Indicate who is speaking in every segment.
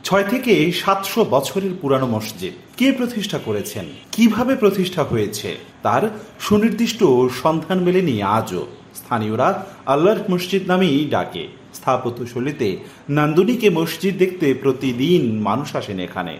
Speaker 1: 6 থেকে 700 বছরের পুরানো মসজিদ কে প্রতিষ্ঠা করেছেন, কিভাবে প্রতিষ্ঠা হয়েছে তার সুনির্দিষ্ট সন্ধান মেলেনি আজও। স্থানীয়রা আল্লাহর মসজিদ নামেই ডাকে। স্থাপত্যশৈলীতে নান্দনিকে মসজিদ দেখতে প্রতিদিন মানুষ আসেন এখানে।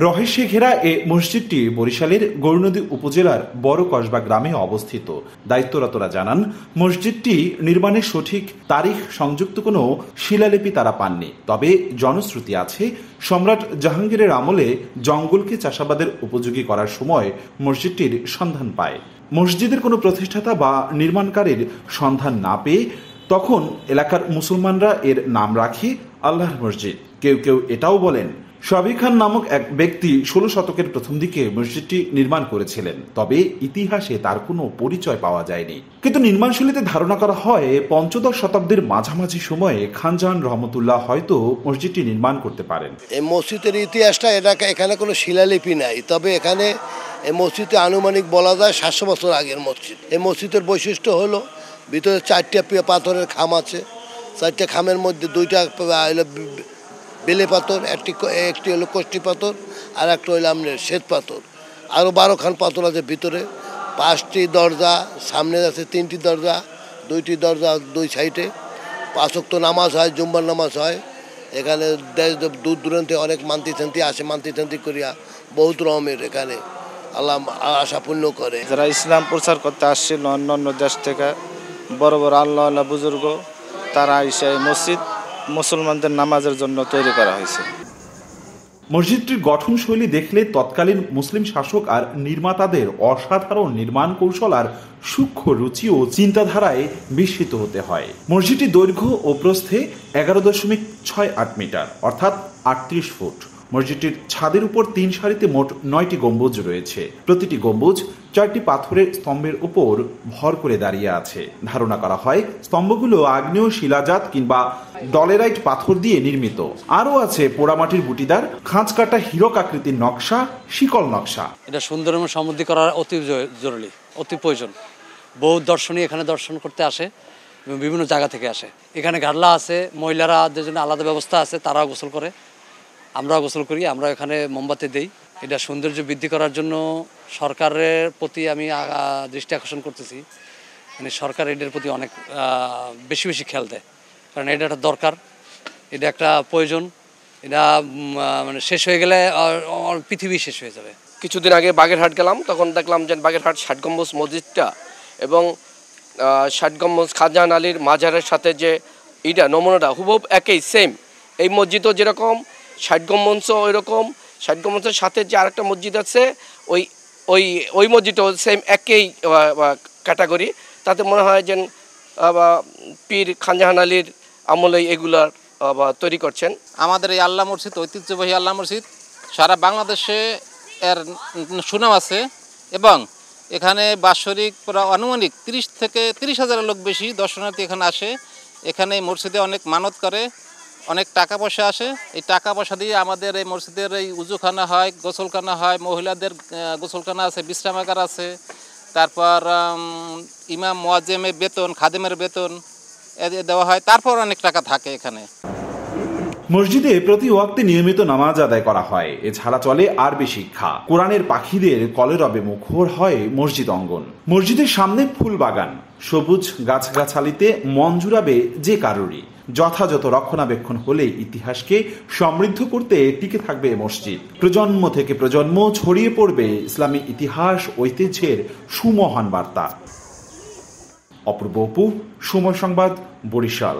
Speaker 1: রহস্যে ঘেরা এ মসজিদটি বরিশালের গৌরনদী উপজেলার বড় কসবা গ্রামে অবস্থিত। দায়িত্বরতরা জানান, মসজিদটি নির্মাণের সঠিক তারিখ সংযুক্ত কোনো শিলালিপি তারা পাননি। তবে জনশ্রুতি আছে, সম্রাট জাহাঙ্গীরের আমলে জঙ্গলকে চাষাবাদের উপযোগী করার সময় মসজিদটির সন্ধান পায়। মসজিদের কোনো প্রতিষ্ঠাতা বা নির্মাণকারীর সন্ধান না পেয়ে তখন এলাকার মুসলমানরা এর নাম রাখে আল্লাহর মসজিদ। কেউ কেউ এটাও বলেন, শফি খান নামক এক ব্যক্তি 16 শতকের প্রথম দিকে মসজিদটি নির্মাণ করেছিলেন। তবে ইতিহাসে তার কোনো পরিচয় পাওয়া যায়নি। কিন্তু নির্মাণশৈলীতে ধারণা করা হয় 15 শতাব্দীর মাঝামাঝি সময়ে খানজাহান রহমতুল্লাহ হয়তো মসজিদটি নির্মাণ করতে পারেন।
Speaker 2: এই মসজিদের ইতিহাসটা এখানে কোনো শিলালিপি নাই, তবে এখানে এই মসজিদে আনুমানিক বলা যায় 700 বছর আগের মসজিদ। এই মসজিদের বৈশিষ্ট্য হলো ভিতরে 4টা পাথরের খাম আছে। 4টা খামের মধ্যে 2টা বেলে পাথর, একটি হলো কষ্টি পাথর, আর একটা হলো আপনার শ্বেত পাথর। আরও 12 খান পাথর আছে ভিতরে। 5টি দরজা, সামনে আছে 3টি দরজা, 2টি দরজা 2 সাইডে। 5 ওয়াক্ত নামাজ হয়, জুম্মার নামাজ হয়। এখানে দেশ দূর দূরান্তে অনেক মান্তি আসে, মান্তি করিয়া বহুত রকমের এখানে আল্লাহ আশা পূর্ণ করে।
Speaker 3: যারা ইসলাম প্রচার করতে আসছিল অন্য দেশ থেকে, বড় বড় আল্লাহ বুজুর্গ, তারা এসে মসজিদ মুসলমানদের নামাজের জন্য তৈরি করা হয়েছে।
Speaker 1: মসজিদটির গঠনশৈলী দেখলে তৎকালীন মুসলিম শাসক আর নির্মাতাদের অসাধারণ নির্মাণ কৌশল আর সূক্ষ্ম রুচি ও চিন্তাধারায় বিস্মিত হতে হয়। মসজিদটির দৈর্ঘ্য ও প্রস্থে 11.68 মিটার, অর্থাৎ 38 ফুট। মসজিদটির ছাদের উপর 3 সারিতে মোট 9টি গম্বুজ রয়েছে। প্রতিটি গম্বুজ 4টি পাথরের স্তম্ভের উপর ভর করে দাঁড়িয়ে আছে। ধারণা করা হয় স্তম্ভগুলো আগ্নেয় শিলাজাত কিংবা ডলেরাইট পাথর দিয়ে নির্মিত। আরও আছে পোড়ামাটির বুটিদার, খাঁজ কাটা হীরক আকৃতির নকশা, শিকল নকশা।
Speaker 4: এটা সুন্দর এবং সমৃদ্ধি করা অতি জরুরি, অতি প্রয়োজন। বহু দর্শনী এখানে দর্শন করতে আসে, বিভিন্ন জায়গা থেকে আসে। এখানে গাড়লা আছে, মহিলারা জন্য আলাদা ব্যবস্থা আছে, তারাও গোসল করে, আমরাও গোসল করি, আমরা এখানে মোমবাতি দেই। এটা সৌন্দর্য বৃদ্ধি করার জন্য সরকারের প্রতি আমি দৃষ্টি আকর্ষণ করতেছি। মানে সরকার এটার প্রতি অনেক বেশি খেয়াল দেয়, কারণ এটা একটা দরকার, এটা একটা প্রয়োজন। এটা মানে শেষ হয়ে গেলে পৃথিবী শেষ হয়ে যাবে।
Speaker 5: কিছুদিন আগে বাগেরহাট গেলাম, তখন দেখলাম যে বাগেরহাট 60 গম্বুজ মসজিদটা এবং 60 গম্বুজ খানজাহান আলীর মাজারের সাথে যে এইটা নমুনাটা হুবহু একই সেম। এই মসজিদও যেরকম 60 গম্বুজও ওই রকম। 60 গম্বুজের সাথে যে আরেকটা মসজিদ আছে, ওই মসজিদও সেম একই ক্যাটাগরি। তাতে মনে হয় যে পীর খানজাহান আলীর আমলেই এগুলার তৈরি করছেন।
Speaker 6: আমাদের এই আল্লাহ মসজিদ, ঐতিহ্যবাহী আল্লাহ মসজিদ, সারা বাংলাদেশে এর সুনাম আছে এবং এখানে বাৎসরিক প্রায় আনুমানিক 30 থেকে 30,000 লোক বেশি দর্শনার্থী এখানে আসে। এখানে এই মসজিদে অনেক মানত করে, অনেক টাকা পয়সা আসে। এই টাকা পয়সা দিয়ে আমাদের এই মসজিদের এই উজুখানা হয়, গোসলখানা হয়, মহিলাদের গোসলখানা আছে, বিশ্রামাগার আছে, তারপর ইমাম মুয়াজ্জিমের বেতন, খাদেমের বেতন দেওয়া হয়, তারপর অনেক টাকা থাকে এখানে।
Speaker 1: মসজিদে প্রতি ওয়াক্তে নিয়মিত নামাজ আদায় করা হয়। এছাড়া চলে আরবি শিক্ষা। কোরআনের পাখিদের কলরবে মুখর হয় মসজিদ অঙ্গন। মসজিদের সামনে ফুল বাগান, সবুজ গাছগাছালিতে মন জুড়াবে যে কারোরই। যথাযথ রক্ষণাবেক্ষণ হলে ইতিহাসকে সমৃদ্ধ করতে টিকে থাকবে মসজিদ। প্রজন্ম থেকে প্রজন্ম ছড়িয়ে পড়বে ইসলামী ইতিহাস ঐতিহ্যের সুমহান বার্তা। অপূর্ব অপু, সময় সংবাদ, বরিশাল।